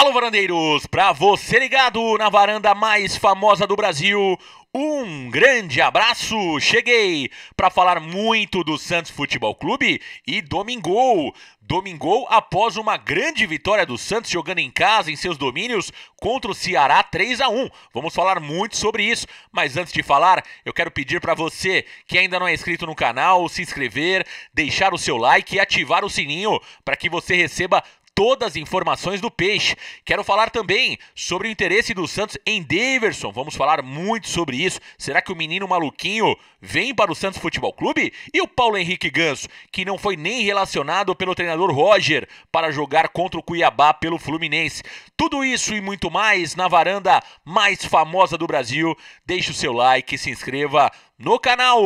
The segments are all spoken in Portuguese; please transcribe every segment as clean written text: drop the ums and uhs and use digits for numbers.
Alô, varandeiros! Pra você ligado na varanda mais famosa do Brasil, um grande abraço! Cheguei para falar muito do Santos Futebol Clube e domingou. Domingou após uma grande vitória do Santos jogando em casa, em seus domínios, contra o Ceará 3-1. Vamos falar muito sobre isso, mas antes de falar, eu quero pedir para você que ainda não é inscrito no canal, se inscrever, deixar o seu like e ativar o sininho para que você receba todas as informações do Peixe. Quero falar também sobre o interesse do Santos em Daverson. Vamos falar muito sobre isso. Será que o menino maluquinho vem para o Santos Futebol Clube? E o Paulo Henrique Ganso, que não foi nem relacionado pelo treinador Roger para jogar contra o Cuiabá pelo Fluminense. Tudo isso e muito mais na varanda mais famosa do Brasil. Deixe o seu like e se inscreva no canal.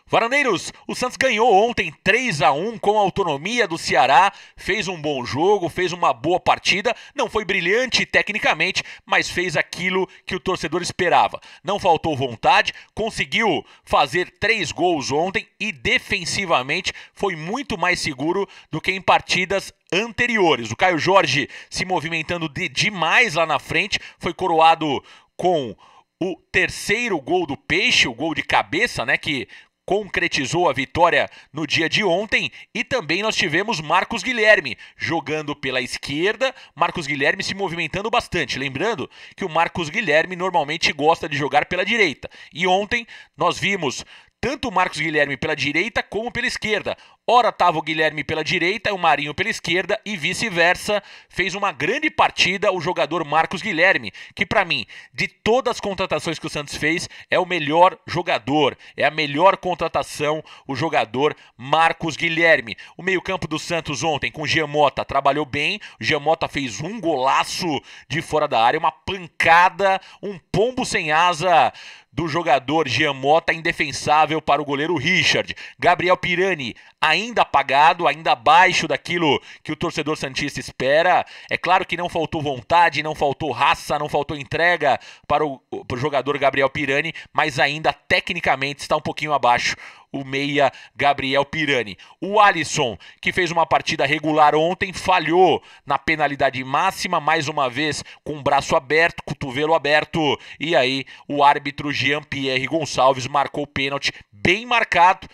Varandeiros, o Santos ganhou ontem 3-1 com a autonomia do Ceará, fez um bom jogo, fez uma boa partida, não foi brilhante tecnicamente, mas fez aquilo que o torcedor esperava. Não faltou vontade, conseguiu fazer 3 gols ontem e defensivamente foi muito mais seguro do que em partidas anteriores. O Caio Jorge se movimentando demais lá na frente, foi coroado com o terceiro gol do Peixe, o gol de cabeça, né, que concretizou a vitória no dia de ontem. E também nós tivemos Marcos Guilherme jogando pela esquerda, Marcos Guilherme se movimentando bastante, lembrando que o Marcos Guilherme normalmente gosta de jogar pela direita, e ontem nós vimos tanto o Marcos Guilherme pela direita como pela esquerda. Ora estava o Guilherme pela direita e o Marinho pela esquerda e vice-versa. Fez uma grande partida o jogador Marcos Guilherme, que para mim, de todas as contratações que o Santos fez, é o melhor jogador. É a melhor contratação, o jogador Marcos Guilherme. O meio-campo do Santos ontem com o Giamota trabalhou bem. O Giamota fez um golaço de fora da área, uma pancada, um pombo sem asa do jogador Giamota, indefensável para o goleiro Richard. Gabriel Pirani, ainda apagado, ainda abaixo daquilo que o torcedor santista espera. É claro que não faltou vontade, não faltou raça, não faltou entrega para o jogador Gabriel Pirani, mas ainda tecnicamente está um pouquinho abaixo o meia Gabriel Pirani. O Alisson, que fez uma partida regular ontem, falhou na penalidade máxima, mais uma vez com o braço aberto, cotovelo aberto, e aí o árbitro Jean-Pierre Gonçalves marcou o pênalti bem marcado.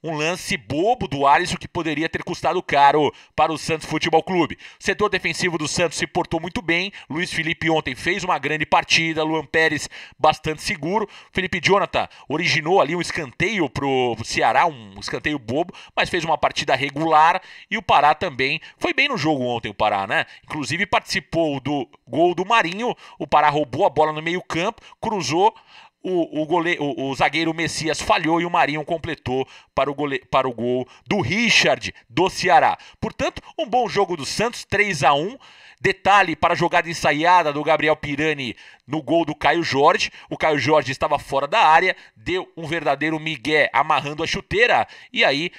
Um lance bobo do Alisson que poderia ter custado caro para o Santos Futebol Clube. O setor defensivo do Santos se portou muito bem. Luiz Felipe ontem fez uma grande partida. Luan Pérez bastante seguro. Felipe Jonathan originou ali um escanteio pro Ceará, um escanteio bobo, mas fez uma partida regular. E o Pará também foi bem no jogo ontem, o Pará, né? Inclusive participou do gol do Marinho. O Pará roubou a bola no meio campo, cruzou. O zagueiro Messias falhou e o Marinho completou para o gol do Richard do Ceará. Portanto, um bom jogo do Santos, 3-1. Detalhe para a jogada ensaiada do Gabriel Pirani no gol do Caio Jorge. O Caio Jorge estava fora da área, deu um verdadeiro migué amarrando a chuteira. E aí,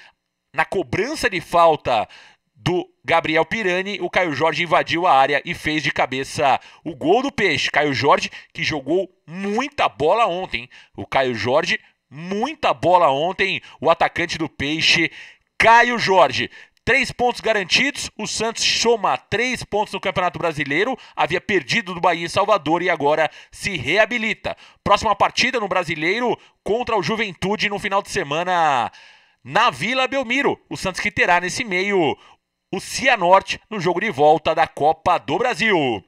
na cobrança de falta do Gabriel Pirani, o Caio Jorge invadiu a área e fez de cabeça o gol do Peixe. Caio Jorge, que jogou muita bola ontem. O Caio Jorge, muita bola ontem. O atacante do Peixe, Caio Jorge. 3 pontos garantidos, o Santos soma 3 pontos no Campeonato Brasileiro, havia perdido do Bahia em Salvador e agora se reabilita. Próxima partida no Brasileiro contra o Juventude no final de semana na Vila Belmiro. O Santos que terá nesse meio o Cianorte no jogo de volta da Copa do Brasil.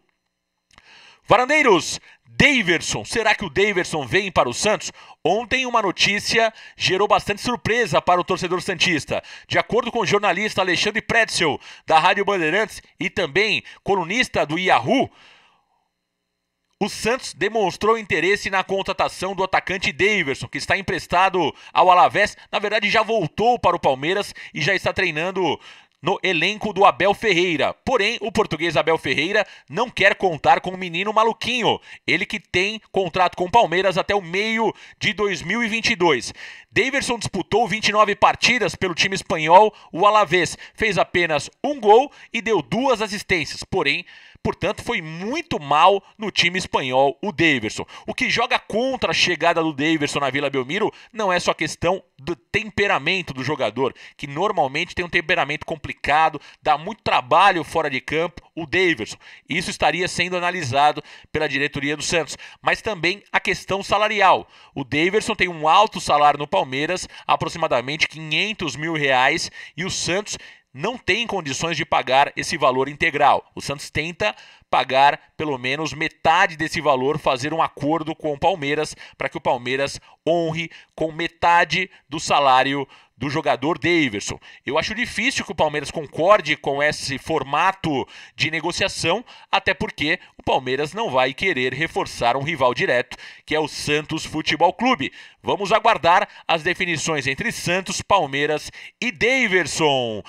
Varandeiros, Daverson, será que o Daverson vem para o Santos? Ontem uma notícia gerou bastante surpresa para o torcedor santista. De acordo com o jornalista Alexandre Pretzel, da Rádio Bandeirantes, e também colunista do Yahoo, o Santos demonstrou interesse na contratação do atacante Daverson, que está emprestado ao Alavés. Na verdade, já voltou para o Palmeiras e já está treinando no elenco do Abel Ferreira. Porém, o português Abel Ferreira não quer contar com o menino maluquinho. Ele que tem contrato com o Palmeiras até o meio de 2022. Daverson disputou 29 partidas pelo time espanhol, o Alavés. Fez apenas um gol e deu 2 assistências. Porém, Portanto, foi muito mal no time espanhol o Daverson. O que joga contra a chegada do Daverson na Vila Belmiro não é só questão do temperamento do jogador, que normalmente tem um temperamento complicado, dá muito trabalho fora de campo, o Daverson. Isso estaria sendo analisado pela diretoria do Santos. Mas também a questão salarial. O Daverson tem um alto salário no Palmeiras, aproximadamente R$500 mil, e o Santos não tem condições de pagar esse valor integral. O Santos tenta pagar pelo menos metade desse valor, fazer um acordo com o Palmeiras para que o Palmeiras honre com metade do salário do jogador Daverson. Eu acho difícil que o Palmeiras concorde com esse formato de negociação, até porque o Palmeiras não vai querer reforçar um rival direto, que é o Santos Futebol Clube. Vamos aguardar as definições entre Santos, Palmeiras e Daverson.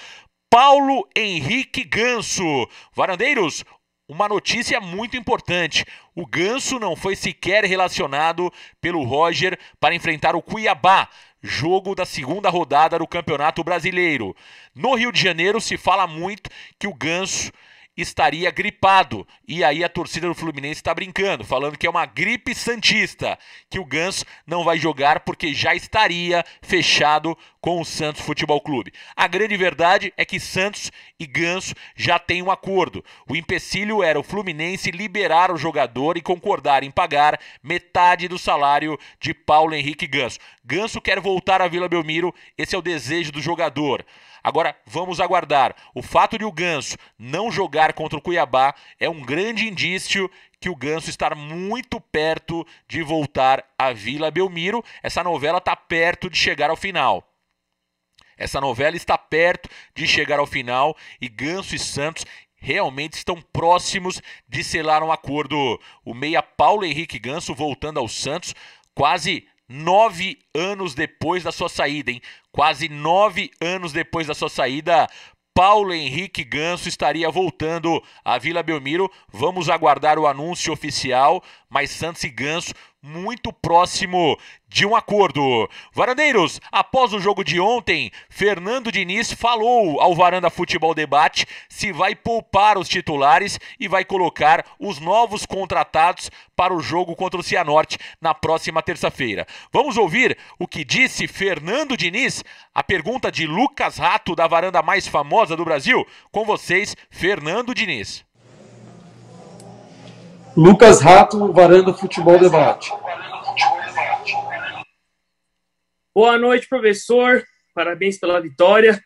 Paulo Henrique Ganso. Varandeiros, uma notícia muito importante. O Ganso não foi sequer relacionado pelo Roger para enfrentar o Cuiabá, jogo da segunda rodada do Campeonato Brasileiro. No Rio de Janeiro se fala muito que o Ganso estaria gripado, e aí a torcida do Fluminense está brincando, falando que é uma gripe santista, que o Ganso não vai jogar porque já estaria fechado com o Santos Futebol Clube. A grande verdade é que Santos e Ganso já têm um acordo. O empecilho era o Fluminense liberar o jogador e concordar em pagar metade do salário de Paulo Henrique Ganso. Ganso quer voltar à Vila Belmiro, esse é o desejo do jogador. Agora, vamos aguardar. O fato de o Ganso não jogar contra o Cuiabá é um grande indício que o Ganso está muito perto de voltar à Vila Belmiro. Essa novela está perto de chegar ao final. Essa novela está perto de chegar ao final e Ganso e Santos realmente estão próximos de selar um acordo. O meia Paulo Henrique Ganso voltando ao Santos quase 9 anos depois da sua saída, hein? Quase 9 anos depois da sua saída, Paulo Henrique Ganso estaria voltando à Vila Belmiro. Vamos aguardar o anúncio oficial, mas Santos e Ganso muito próximo de um acordo. Varandeiros, após o jogo de ontem, Fernando Diniz falou ao Varanda Futebol Debate se vai poupar os titulares e vai colocar os novos contratados para o jogo contra o Cianorte na próxima terça-feira. Vamos ouvir o que disse Fernando Diniz? A pergunta de Lucas Rato, da varanda mais famosa do Brasil. Com vocês, Fernando Diniz. Lucas Rato, Varanda Futebol Debate. Boa noite, professor. Parabéns pela vitória.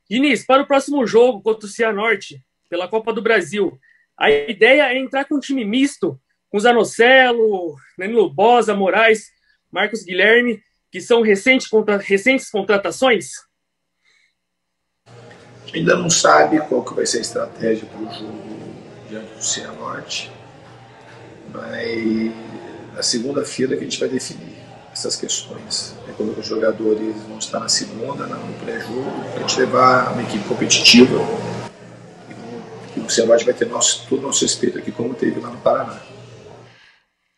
Diniz, para o próximo jogo contra o Cianorte, pela Copa do Brasil, a ideia é entrar com um time misto, com Zanocelo, Danilo Bosa, Moraes, Marcos Guilherme, que são recentes contratações? Ainda não sabe qual que vai ser a estratégia para o jogo diante do Cianorte, mas na segunda-feira que a gente vai definir essas questões. É quando os jogadores vão estar na segunda, no pré-jogo, para a gente levar uma equipe competitiva. E o Cianorte vai ter todo o nosso respeito aqui, como teve lá no Paraná.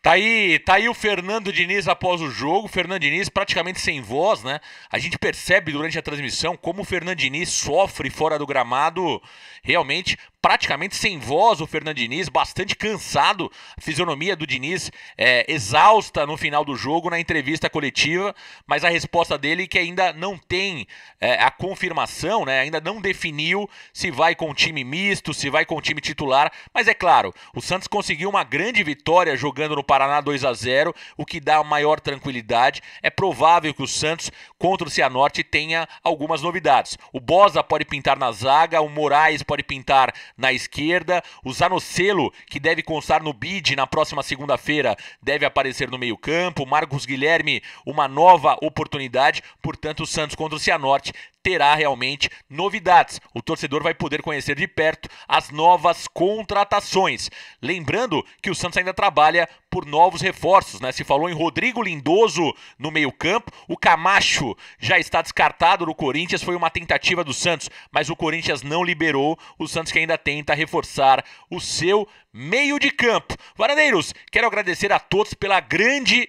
Tá aí o Fernando Diniz após o jogo. Fernando Diniz praticamente sem voz, né? A gente percebe durante a transmissão como o Fernando Diniz sofre fora do gramado, realmente praticamente sem voz o Fernando Diniz, bastante cansado, a fisionomia do Diniz exausta no final do jogo, na entrevista coletiva, mas a resposta dele é que ainda não tem a confirmação, né? Ainda não definiu se vai com time misto, se vai com time titular, mas é claro, o Santos conseguiu uma grande vitória jogando no Paraná 2-0, o que dá maior tranquilidade. É provável que o Santos contra o Cianorte tenha algumas novidades. O Bosa pode pintar na zaga, o Moraes pode pintar na esquerda, o Zanocelo, que deve constar no bid na próxima segunda-feira, deve aparecer no meio-campo, o Marcos Guilherme, uma nova oportunidade. Portanto, o Santos contra o Cianorte terá realmente novidades. O torcedor vai poder conhecer de perto as novas contratações. Lembrando que o Santos ainda trabalha por novos reforços, né? Se falou em Rodrigo Lindoso no meio-campo, o Camacho já está descartado do Corinthians, foi uma tentativa do Santos, mas o Corinthians não liberou. O Santos que ainda tenta reforçar o seu meio de campo. Varandeiros, quero agradecer a todos pela grande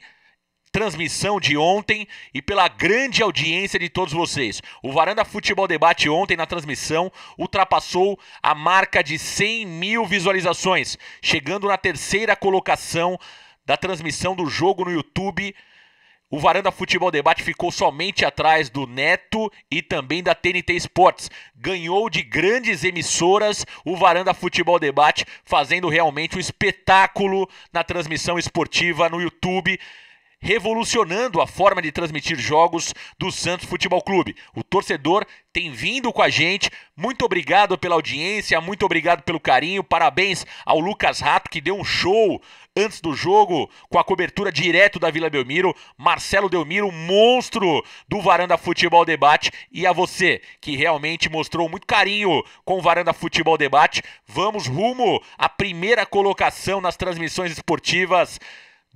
transmissão de ontem e pela grande audiência de todos vocês. O Varanda Futebol Debate ontem na transmissão ultrapassou a marca de 100 mil visualizações, chegando na terceira colocação da transmissão do jogo no YouTube. O Varanda Futebol Debate ficou somente atrás do Neto e também da TNT Sports. Ganhou de grandes emissoras o Varanda Futebol Debate, fazendo realmente um espetáculo na transmissão esportiva no YouTube, revolucionando a forma de transmitir jogos do Santos Futebol Clube. O torcedor tem vindo com a gente. Muito obrigado pela audiência, muito obrigado pelo carinho. Parabéns ao Lucas Rato, que deu um show antes do jogo com a cobertura direto da Vila Belmiro. Marcelo Delmiro, monstro do Varanda Futebol Debate. E a você, que realmente mostrou muito carinho com o Varanda Futebol Debate. Vamos rumo à primeira colocação nas transmissões esportivas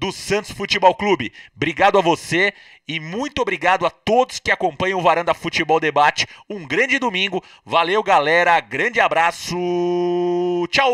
do Santos Futebol Clube. Obrigado a você e muito obrigado a todos que acompanham o Varanda Futebol Debate. Um grande domingo. Valeu, galera. Grande abraço. Tchau!